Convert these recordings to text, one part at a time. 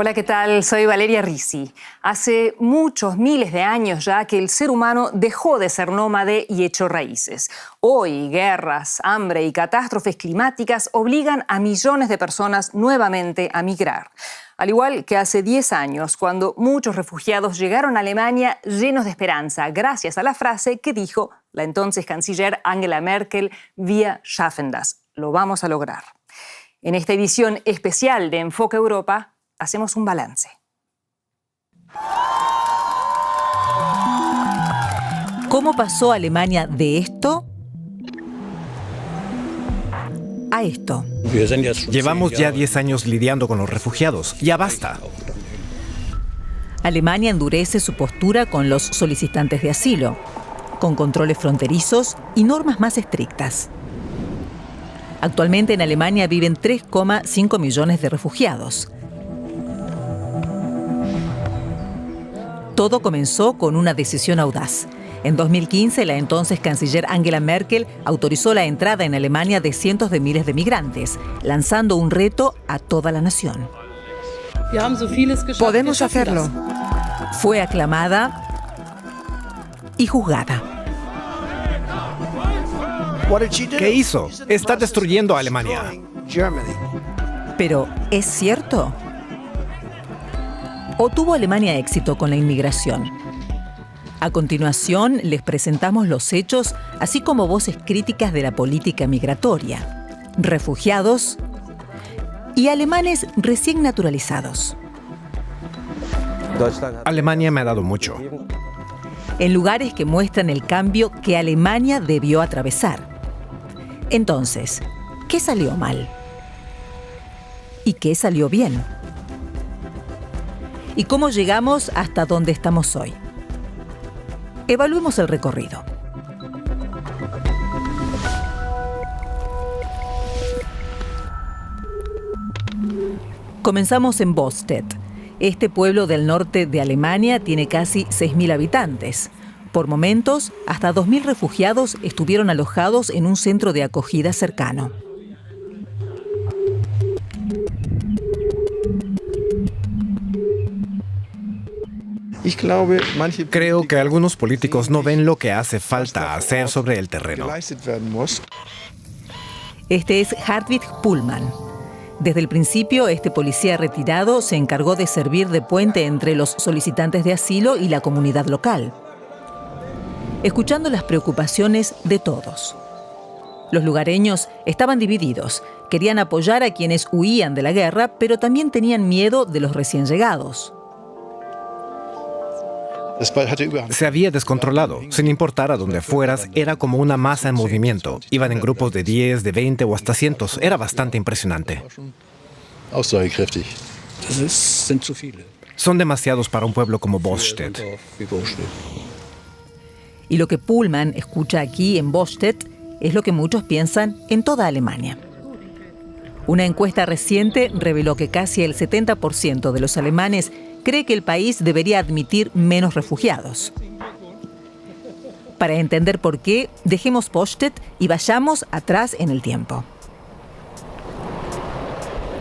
Hola, ¿qué tal? Soy Valeria Risi. Hace muchos miles de años ya que el ser humano dejó de ser nómade y echó raíces. Hoy, guerras, hambre y catástrofes climáticas obligan a millones de personas nuevamente a migrar. Al igual que hace 10 años, cuando muchos refugiados llegaron a Alemania llenos de esperanza, gracias a la frase que dijo la entonces canciller Angela Merkel: Wir schaffen das. Lo vamos a lograr. En esta edición especial de Enfoque Europa, hacemos un balance. ¿Cómo pasó Alemania de esto a esto? Llevamos ya 10 años lidiando con los refugiados. Ya basta. Alemania endurece su postura con los solicitantes de asilo, con controles fronterizos y normas más estrictas. Actualmente en Alemania viven 3,5 millones de refugiados. Todo comenzó con una decisión audaz. En 2015, la entonces canciller Angela Merkel autorizó la entrada en Alemania de cientos de miles de migrantes, lanzando un reto a toda la nación. Podemos hacerlo. Fue aclamada y juzgada. ¿Qué hizo? Está destruyendo a Alemania. Pero, ¿es cierto? ¿O tuvo Alemania éxito con la inmigración? A continuación, les presentamos los hechos, así como voces críticas de la política migratoria, refugiados y alemanes recién naturalizados. Alemania me ha dado mucho. En lugares que muestran el cambio que Alemania debió atravesar. Entonces, ¿qué salió mal? ¿Y qué salió bien? ¿Y cómo llegamos hasta donde estamos hoy? Evaluemos el recorrido. Comenzamos en Bostedt. Este pueblo del norte de Alemania tiene casi 6.000 habitantes. Por momentos, hasta 2.000 refugiados estuvieron alojados en un centro de acogida cercano. Creo que algunos políticos no ven lo que hace falta hacer sobre el terreno. Este es Hartwig Pullmann. Desde el principio, este policía retirado se encargó de servir de puente entre los solicitantes de asilo y la comunidad local, escuchando las preocupaciones de todos. Los lugareños estaban divididos, querían apoyar a quienes huían de la guerra, pero también tenían miedo de los recién llegados. Se había descontrolado. Sin importar a dónde fueras, era como una masa en movimiento. Iban en grupos de 10, de 20 o hasta cientos. Era bastante impresionante. Son demasiados para un pueblo como Bostedt. Y lo que Pullmann escucha aquí en Bostedt es lo que muchos piensan en toda Alemania. Una encuesta reciente reveló que casi el 70% de los alemanes cree que el país debería admitir menos refugiados. Para entender por qué, dejemos Bostedt y vayamos atrás en el tiempo.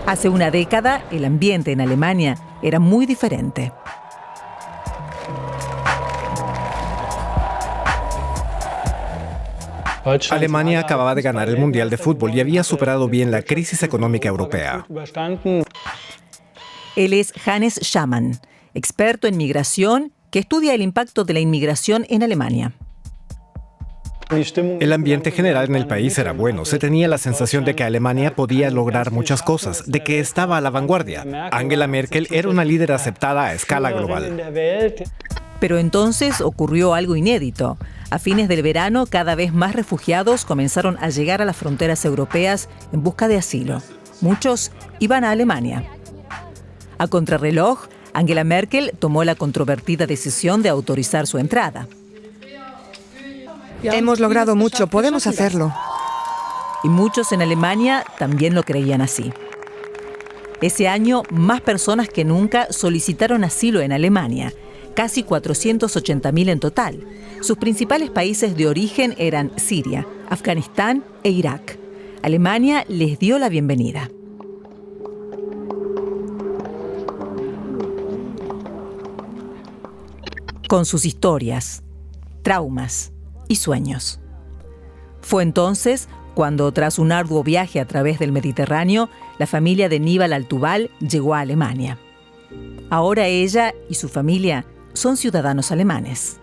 Hace una década, el ambiente en Alemania era muy diferente. Alemania acababa de ganar el Mundial de Fútbol y había superado bien la crisis económica europea. Él es Hannes Schamann, experto en migración que estudia el impacto de la inmigración en Alemania. El ambiente general en el país era bueno. Se tenía la sensación de que Alemania podía lograr muchas cosas, de que estaba a la vanguardia. Angela Merkel era una líder aceptada a escala global. Pero entonces ocurrió algo inédito. A fines del verano, cada vez más refugiados comenzaron a llegar a las fronteras europeas en busca de asilo. Muchos iban a Alemania. A contrarreloj, Angela Merkel tomó la controvertida decisión de autorizar su entrada. Hemos logrado mucho, podemos hacerlo. Y muchos en Alemania también lo creían así. Ese año, más personas que nunca solicitaron asilo en Alemania, casi 480.000 en total. Sus principales países de origen eran Siria, Afganistán e Irak. Alemania les dio la bienvenida. con sus historias, traumas y sueños. Fue entonces cuando, tras un arduo viaje a través del Mediterráneo, la familia de Nibal Altubal llegó a Alemania. Ahora ella y su familia son ciudadanos alemanes.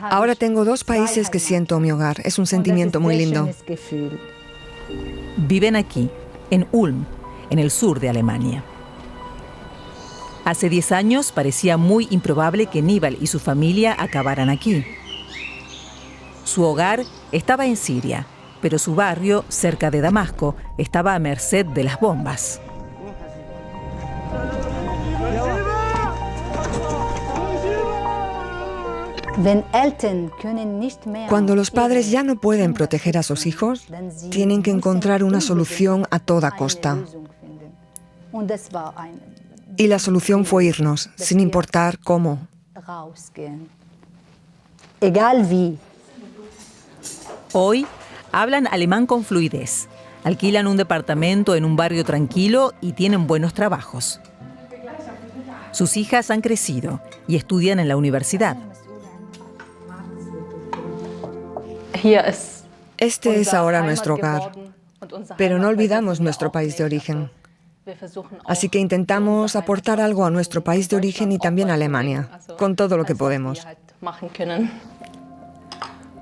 Ahora tengo 2 países que siento mi hogar. Es un sentimiento muy lindo. Viven aquí, en Ulm, en el sur de Alemania. Hace 10 años parecía muy improbable que Nibal y su familia acabaran aquí. Su hogar estaba en Siria, pero su barrio, cerca de Damasco, estaba a merced de las bombas. Cuando los padres ya no pueden proteger a sus hijos, tienen que encontrar una solución a toda costa. Y la solución fue irnos, sin importar cómo. Hoy hablan alemán con fluidez, alquilan un departamento en un barrio tranquilo y tienen buenos trabajos. Sus hijas han crecido y estudian en la universidad. Este es ahora nuestro hogar, pero no olvidamos nuestro país de origen. Así que intentamos aportar algo a nuestro país de origen y también a Alemania, con todo lo que podemos.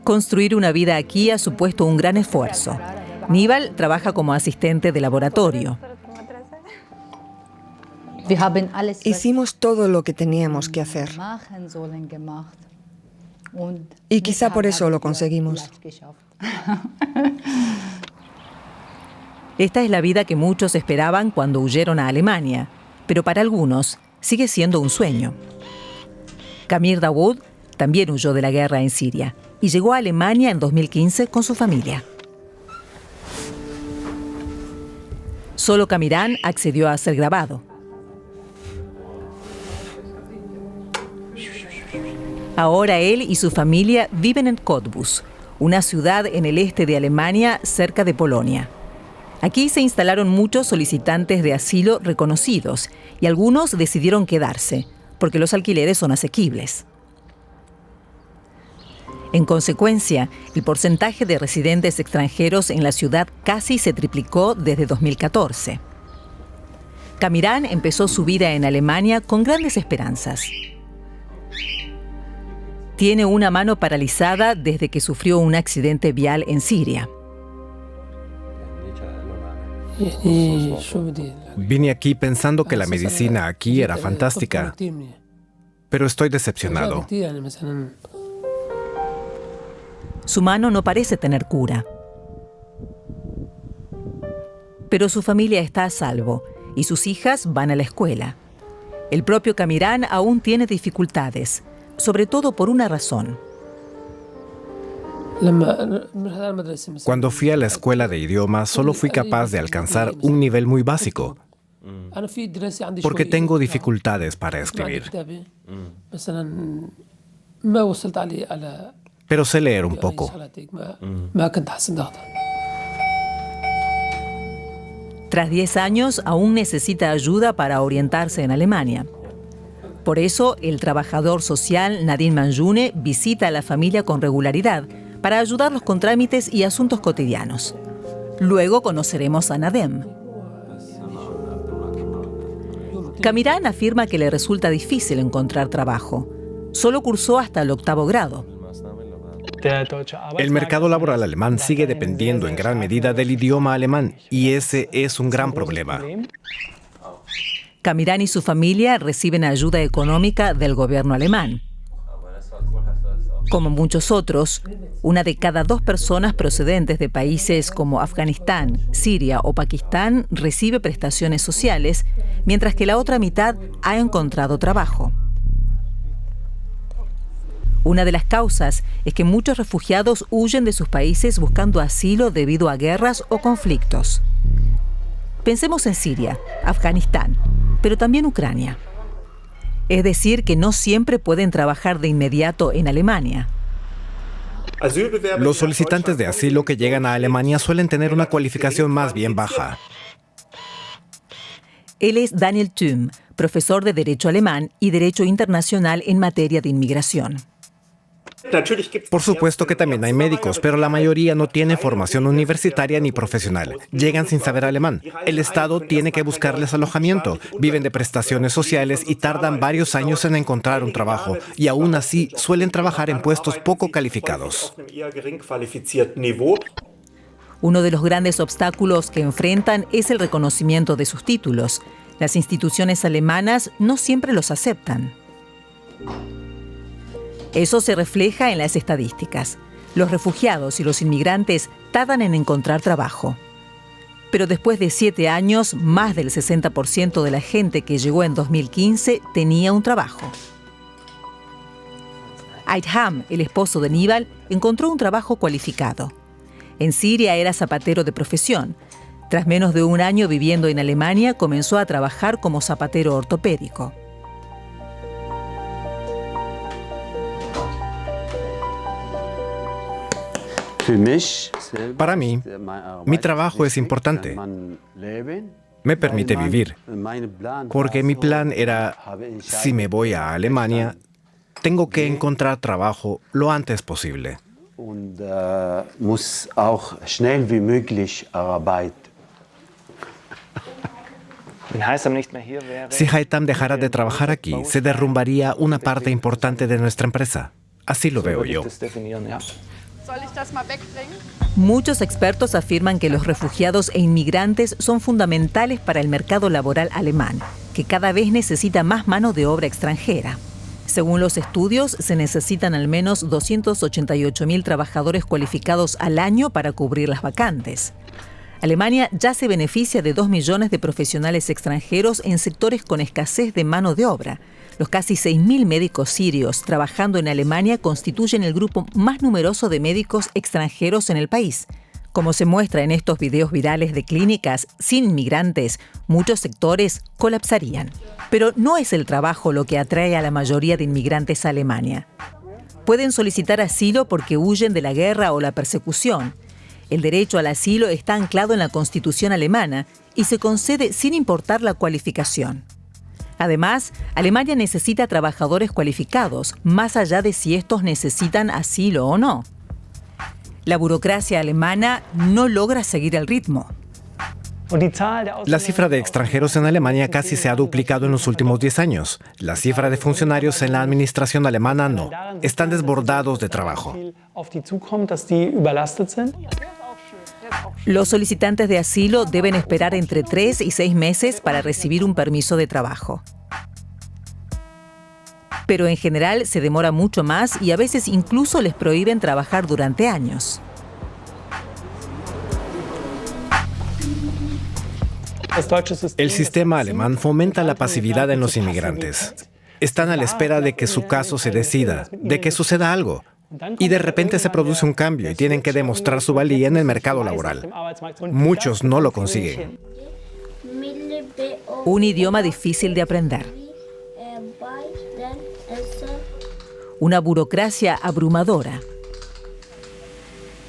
Construir una vida aquí ha supuesto un gran esfuerzo. Nibal trabaja como asistente de laboratorio. Hicimos todo lo que teníamos que hacer. Y quizá por eso lo conseguimos. Esta es la vida que muchos esperaban cuando huyeron a Alemania, pero para algunos sigue siendo un sueño. Kamir Dawood también huyó de la guerra en Siria y llegó a Alemania en 2015 con su familia. Solo Kamirán accedió a ser grabado. Ahora él y su familia viven en Cottbus, una ciudad en el este de Alemania, cerca de Polonia. Aquí se instalaron muchos solicitantes de asilo reconocidos y algunos decidieron quedarse, porque los alquileres son asequibles. En consecuencia, el porcentaje de residentes extranjeros en la ciudad casi se triplicó desde 2014. Kamirán empezó su vida en Alemania con grandes esperanzas. Tiene una mano paralizada desde que sufrió un accidente vial en Siria. Vine aquí pensando que la medicina aquí era fantástica, pero estoy decepcionado. Su mano no parece tener cura. Pero su familia está a salvo y sus hijas van a la escuela. El propio Kamirán aún tiene dificultades, sobre todo por una razón. Cuando fui a la escuela de idiomas, solo fui capaz de alcanzar un nivel muy básico, porque tengo dificultades para escribir. Pero sé leer un poco. Tras 10 años, aún necesita ayuda para orientarse en Alemania. Por eso, el trabajador social Nadine Manjune visita a la familia con regularidad para ayudarlos con trámites y asuntos cotidianos. Luego conoceremos a Nadem. Kamirán afirma que le resulta difícil encontrar trabajo. Solo cursó hasta el 8º grado. El mercado laboral alemán sigue dependiendo en gran medida del idioma alemán y ese es un gran problema. Kamirán y su familia reciben ayuda económica del gobierno alemán. Como muchos otros, 1 de cada 2 personas procedentes de países como Afganistán, Siria o Pakistán recibe prestaciones sociales, mientras que la otra mitad ha encontrado trabajo. Una de las causas es que muchos refugiados huyen de sus países buscando asilo debido a guerras o conflictos. Pensemos en Siria, Afganistán, pero también Ucrania. Es decir, que no siempre pueden trabajar de inmediato en Alemania. Los solicitantes de asilo que llegan a Alemania suelen tener una cualificación más bien baja. Él es Daniel Thüm, profesor de Derecho Alemán y Derecho Internacional en materia de inmigración. Por supuesto que también hay médicos, pero la mayoría no tiene formación universitaria ni profesional. Llegan sin saber alemán. El Estado tiene que buscarles alojamiento. Viven de prestaciones sociales y tardan varios años en encontrar un trabajo. Y aún así suelen trabajar en puestos poco calificados. Uno de los grandes obstáculos que enfrentan es el reconocimiento de sus títulos. Las instituciones alemanas no siempre los aceptan. Eso se refleja en las estadísticas. Los refugiados y los inmigrantes tardan en encontrar trabajo. Pero después de 7 años, más del 60% de la gente que llegó en 2015 tenía un trabajo. Aidham, el esposo de Nibal, encontró un trabajo cualificado. En Siria era zapatero de profesión. Tras menos de un año viviendo en Alemania, comenzó a trabajar como zapatero ortopédico. Para mí, mi trabajo es importante. Me permite vivir. Porque mi plan era, si me voy a Alemania, tengo que encontrar trabajo lo antes posible. Si Haitham dejara de trabajar aquí, se derrumbaría una parte importante de nuestra empresa. Así lo veo yo. Muchos expertos afirman que los refugiados e inmigrantes son fundamentales para el mercado laboral alemán, que cada vez necesita más mano de obra extranjera. Según los estudios, se necesitan al menos 288.000 trabajadores cualificados al año para cubrir las vacantes. Alemania ya se beneficia de 2 millones de profesionales extranjeros en sectores con escasez de mano de obra. Los casi 6.000 médicos sirios trabajando en Alemania constituyen el grupo más numeroso de médicos extranjeros en el país. Como se muestra en estos videos virales de clínicas sin inmigrantes, muchos sectores colapsarían. Pero no es el trabajo lo que atrae a la mayoría de inmigrantes a Alemania. Pueden solicitar asilo porque huyen de la guerra o la persecución. El derecho al asilo está anclado en la Constitución alemana y se concede sin importar la cualificación. Además, Alemania necesita trabajadores cualificados, más allá de si estos necesitan asilo o no. La burocracia alemana no logra seguir el ritmo. La cifra de extranjeros en Alemania casi se ha duplicado en los últimos 10 años. La cifra de funcionarios en la administración alemana no. Están desbordados de trabajo. Los solicitantes de asilo deben esperar entre 3 y 6 meses para recibir un permiso de trabajo. Pero en general se demora mucho más y a veces incluso les prohíben trabajar durante años. El sistema alemán fomenta la pasividad en los inmigrantes. Están a la espera de que su caso se decida, de que suceda algo. Y de repente se produce un cambio y tienen que demostrar su valía en el mercado laboral. Muchos no lo consiguen. Un idioma difícil de aprender. Una burocracia abrumadora.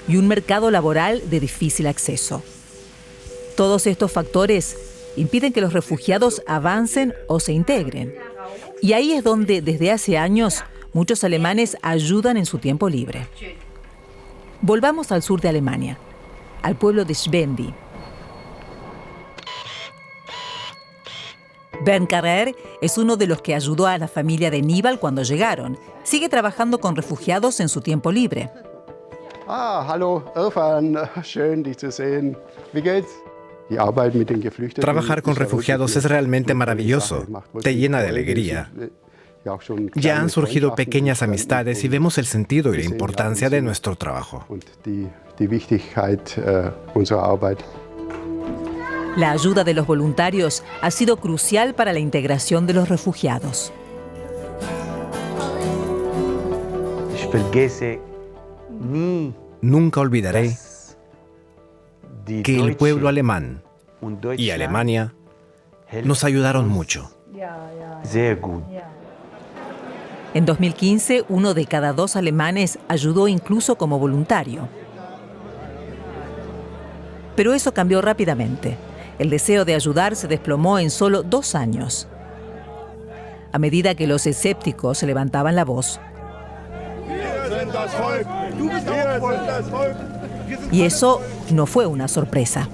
Y un mercado laboral de difícil acceso. Todos estos factores impiden que los refugiados avancen o se integren. Y ahí es donde, desde hace años, muchos alemanes ayudan en su tiempo libre. Volvamos al sur de Alemania, al pueblo de Schwendi. Bernd Carrer es uno de los que ayudó a la familia de Nibal cuando llegaron. Sigue trabajando con refugiados en su tiempo libre. Hallo, Irfan. Schön, dich zu sehen. Wie geht's? Trabajar con refugiados es realmente maravilloso. Te llena de alegría. Ya han surgido pequeñas amistades y vemos el sentido y la importancia de nuestro trabajo. La ayuda de los voluntarios ha sido crucial para la integración de los refugiados. Nunca olvidaré que el pueblo alemán y Alemania nos ayudaron mucho. En 2015, 1 de cada 2 alemanes ayudó incluso como voluntario. Pero eso cambió rápidamente. El deseo de ayudar se desplomó en solo 2 años. a medida que los escépticos levantaban la voz. Y eso no fue una sorpresa.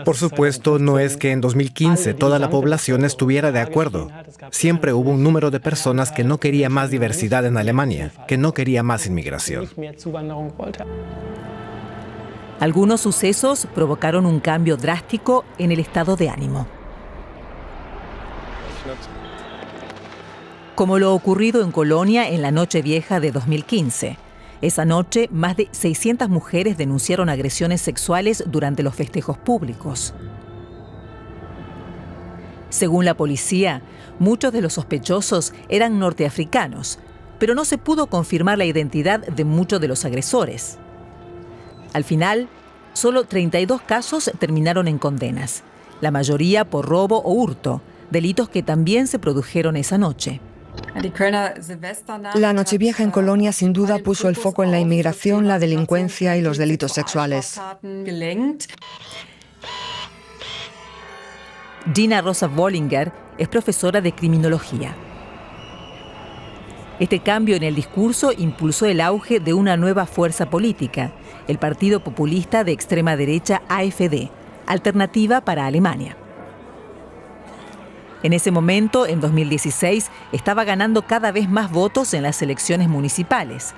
Por supuesto, no es que en 2015 toda la población estuviera de acuerdo. Siempre hubo un número de personas que no quería más diversidad en Alemania, que no quería más inmigración. Algunos sucesos provocaron un cambio drástico en el estado de ánimo. Como lo ocurrido en Colonia en la Nochevieja de 2015. Esa noche, más de 600 mujeres denunciaron agresiones sexuales durante los festejos públicos. Según la policía, muchos de los sospechosos eran norteafricanos, pero no se pudo confirmar la identidad de muchos de los agresores. Al final, solo 32 casos terminaron en condenas, la mayoría por robo o hurto, delitos que también se produjeron esa noche. La Nochevieja en Colonia sin duda puso el foco en la inmigración, la delincuencia y los delitos sexuales. Gina Rosa Bollinger es profesora de criminología. Este cambio en el discurso impulsó el auge de una nueva fuerza política, el partido populista de extrema derecha AfD, Alternativa para Alemania. En ese momento, en 2016, estaba ganando cada vez más votos en las elecciones municipales.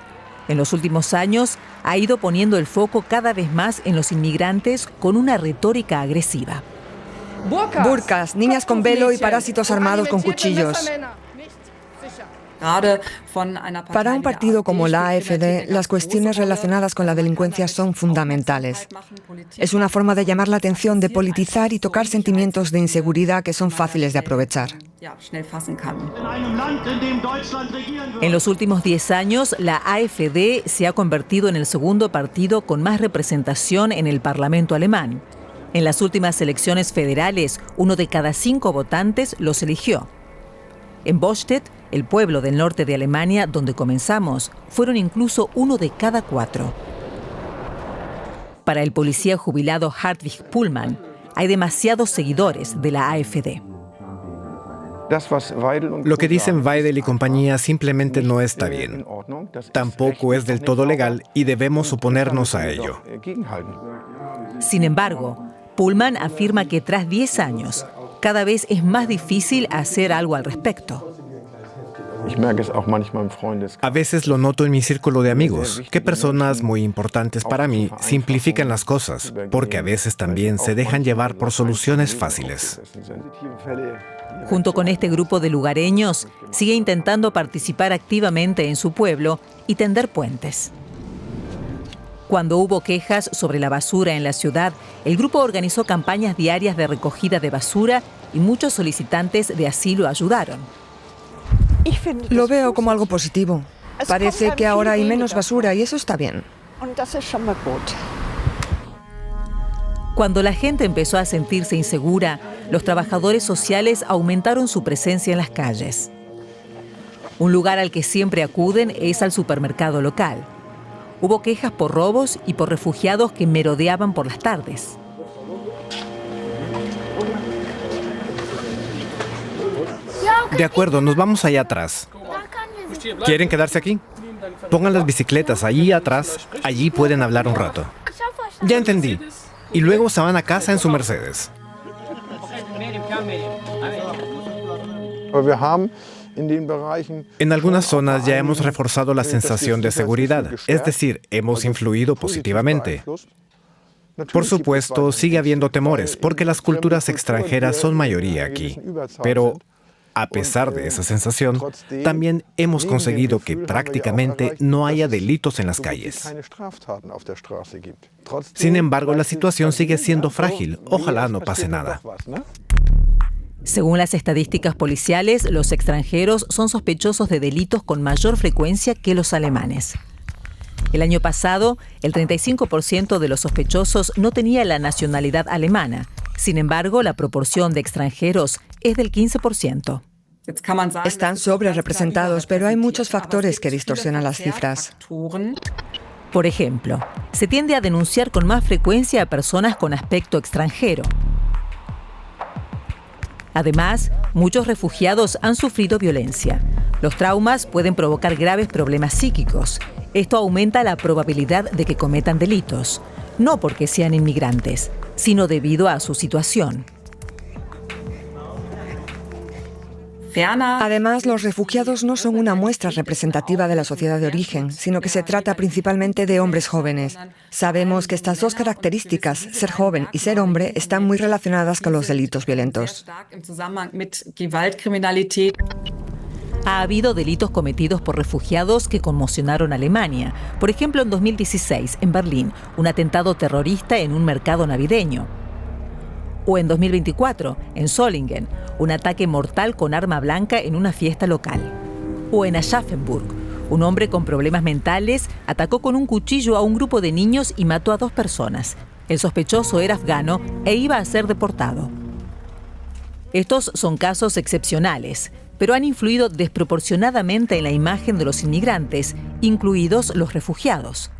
En los últimos años, ha ido poniendo el foco cada vez más en los inmigrantes con una retórica agresiva. Burkas, niñas con velo y parásitos armados con cuchillos. Para un partido como la AfD, las cuestiones relacionadas con la delincuencia son fundamentales. Es una forma de llamar la atención, de politizar y tocar sentimientos de inseguridad que son fáciles de aprovechar. En los últimos 10 años, la AfD se ha convertido en el segundo partido con más representación en el Parlamento alemán. En las últimas elecciones federales, 1 de cada 5 votantes los eligió. En Bostedt, el pueblo del norte de Alemania donde comenzamos, fueron incluso 1 de cada 4. Para el policía jubilado Hartwig Pullmann, hay demasiados seguidores de la AfD. Lo que dicen Weidel y compañía simplemente no está bien. Tampoco es del todo legal y debemos oponernos a ello. Sin embargo, Pullmann afirma que tras 10 años, cada vez es más difícil hacer algo al respecto. A veces lo noto en mi círculo de amigos, que personas muy importantes para mí simplifican las cosas, porque a veces también se dejan llevar por soluciones fáciles. Junto con este grupo de lugareños, sigue intentando participar activamente en su pueblo y tender puentes. Cuando hubo quejas sobre la basura en la ciudad, el grupo organizó campañas diarias de recogida de basura y muchos solicitantes de asilo ayudaron. Lo veo como algo positivo. Parece que ahora hay menos basura y eso está bien. Cuando la gente empezó a sentirse insegura, los trabajadores sociales aumentaron su presencia en las calles. Un lugar al que siempre acuden es al supermercado local. Hubo quejas por robos y por refugiados que merodeaban por las tardes. De acuerdo, nos vamos allá atrás. ¿Quieren quedarse aquí? Pongan las bicicletas allí atrás, allí pueden hablar un rato. Ya entendí. Y luego se van a casa en su Mercedes. En algunas zonas ya hemos reforzado la sensación de seguridad, es decir, hemos influido positivamente. Por supuesto, sigue habiendo temores, porque las culturas extranjeras son mayoría aquí. Pero, a pesar de esa sensación, también hemos conseguido que prácticamente no haya delitos en las calles. Sin embargo, la situación sigue siendo frágil. Ojalá no pase nada. Según las estadísticas policiales, los extranjeros son sospechosos de delitos con mayor frecuencia que los alemanes. El año pasado, el 35% de los sospechosos no tenía la nacionalidad alemana. Sin embargo, la proporción de extranjeros es del 15%. Están sobrerepresentados, pero hay muchos factores que distorsionan las cifras. Por ejemplo, se tiende a denunciar con más frecuencia a personas con aspecto extranjero. Además, muchos refugiados han sufrido violencia. Los traumas pueden provocar graves problemas psíquicos. Esto aumenta la probabilidad de que cometan delitos, no porque sean inmigrantes, sino debido a su situación. Además, los refugiados no son una muestra representativa de la sociedad de origen, sino que se trata principalmente de hombres jóvenes. Sabemos que estas dos características, ser joven y ser hombre, están muy relacionadas con los delitos violentos. Ha habido delitos cometidos por refugiados que conmocionaron a Alemania. Por ejemplo, en 2016, en Berlín, un atentado terrorista en un mercado navideño. O en 2024, en Solingen, un ataque mortal con arma blanca en una fiesta local. O en Aschaffenburg, un hombre con problemas mentales atacó con un cuchillo a un grupo de niños y mató a 2 personas. El sospechoso era afgano e iba a ser deportado. Estos son casos excepcionales, pero han influido desproporcionadamente en la imagen de los inmigrantes, incluidos los refugiados.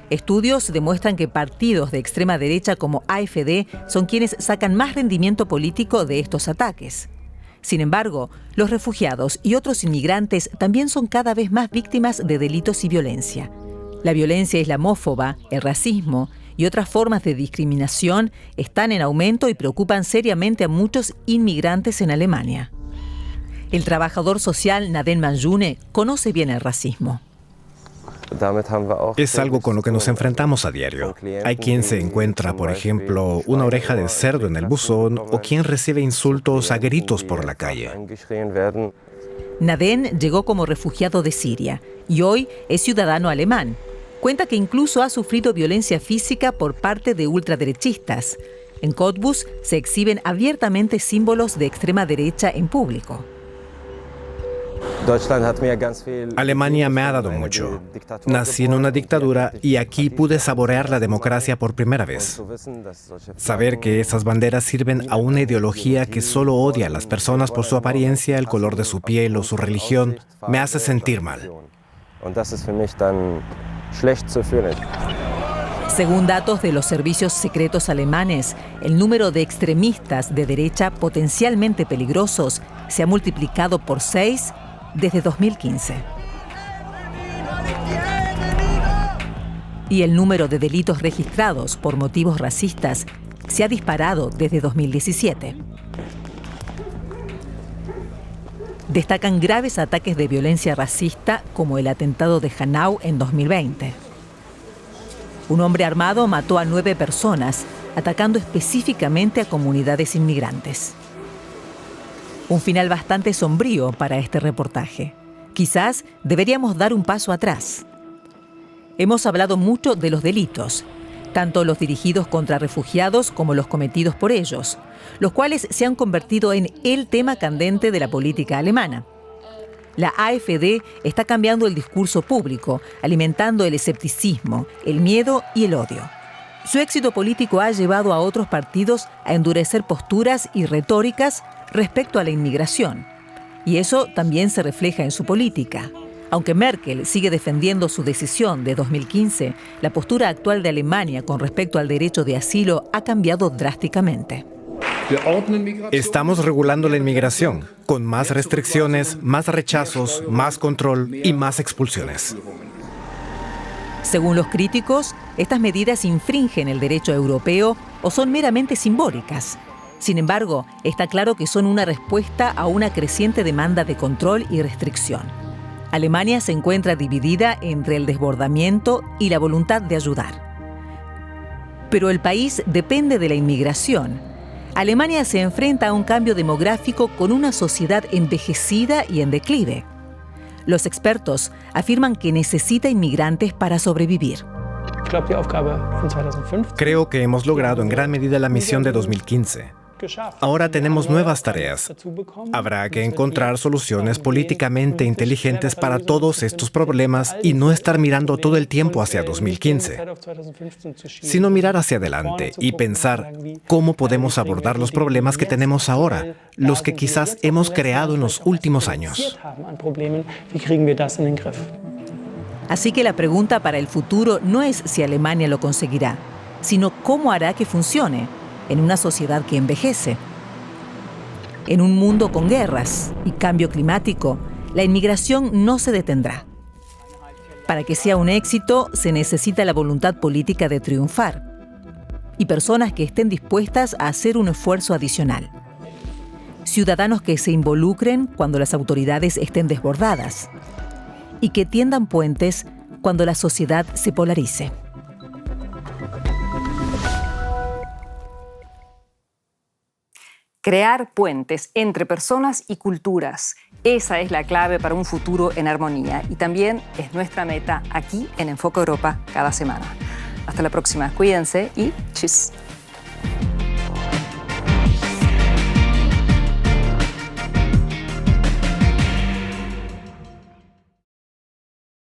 Estudios demuestran que partidos de extrema derecha como AfD son quienes sacan más rendimiento político de estos ataques. Sin embargo, los refugiados y otros inmigrantes también son cada vez más víctimas de delitos y violencia. La violencia islamófoba, el racismo y otras formas de discriminación están en aumento y preocupan seriamente a muchos inmigrantes en Alemania. El trabajador social Naden Manjune conoce bien el racismo. Es algo con lo que nos enfrentamos a diario. Hay quien se encuentra, por ejemplo, una oreja de cerdo en el buzón o quien recibe insultos a gritos por la calle. Naden llegó como refugiado de Siria y hoy es ciudadano alemán. Cuenta que incluso ha sufrido violencia física por parte de ultraderechistas. En Cottbus se exhiben abiertamente símbolos de extrema derecha en público. Alemania me ha dado mucho. Nací en una dictadura y aquí pude saborear la democracia por primera vez. Saber que esas banderas sirven a una ideología que solo odia a las personas por su apariencia, el color de su piel o su religión, me hace sentir mal. Según datos de los servicios secretos alemanes, el número de extremistas de derecha potencialmente peligrosos se ha multiplicado por 6 desde 2015. Y el número de delitos registrados por motivos racistas se ha disparado desde 2017. Destacan graves ataques de violencia racista como el atentado de Hanau en 2020. Un hombre armado mató a 9 personas, atacando específicamente a comunidades inmigrantes. Un final bastante sombrío para este reportaje. Quizás deberíamos dar un paso atrás. Hemos hablado mucho de los delitos, tanto los dirigidos contra refugiados como los cometidos por ellos, los cuales se han convertido en el tema candente de la política alemana. La AfD está cambiando el discurso público, alimentando el escepticismo, el miedo y el odio. Su éxito político ha llevado a otros partidos a endurecer posturas y retóricas respecto a la inmigración. Y eso también se refleja en su política. Aunque Merkel sigue defendiendo su decisión de 2015, la postura actual de Alemania con respecto al derecho de asilo ha cambiado drásticamente. Estamos regulando la inmigración, con más restricciones, más rechazos, más control y más expulsiones. Según los críticos, estas medidas infringen el derecho europeo o son meramente simbólicas. Sin embargo, está claro que son una respuesta a una creciente demanda de control y restricción. Alemania se encuentra dividida entre el desbordamiento y la voluntad de ayudar. Pero el país depende de la inmigración. Alemania se enfrenta a un cambio demográfico con una sociedad envejecida y en declive. Los expertos afirman que necesita inmigrantes para sobrevivir. Creo que hemos logrado en gran medida la misión de 2015. Ahora tenemos nuevas tareas. Habrá que encontrar soluciones políticamente inteligentes para todos estos problemas y no estar mirando todo el tiempo hacia 2015, sino mirar hacia adelante y pensar cómo podemos abordar los problemas que tenemos ahora, los que quizás hemos creado en los últimos años. Así que la pregunta para el futuro no es si Alemania lo conseguirá, sino cómo hará que funcione en una sociedad que envejece. En un mundo con guerras y cambio climático, la inmigración no se detendrá. Para que sea un éxito, se necesita la voluntad política de triunfar y personas que estén dispuestas a hacer un esfuerzo adicional. Ciudadanos que se involucren cuando las autoridades estén desbordadas y que tiendan puentes cuando la sociedad se polarice. Crear puentes entre personas y culturas. Esa es la clave para un futuro en armonía y también es nuestra meta aquí en Enfoque Europa cada semana. Hasta la próxima. Cuídense y tschüss.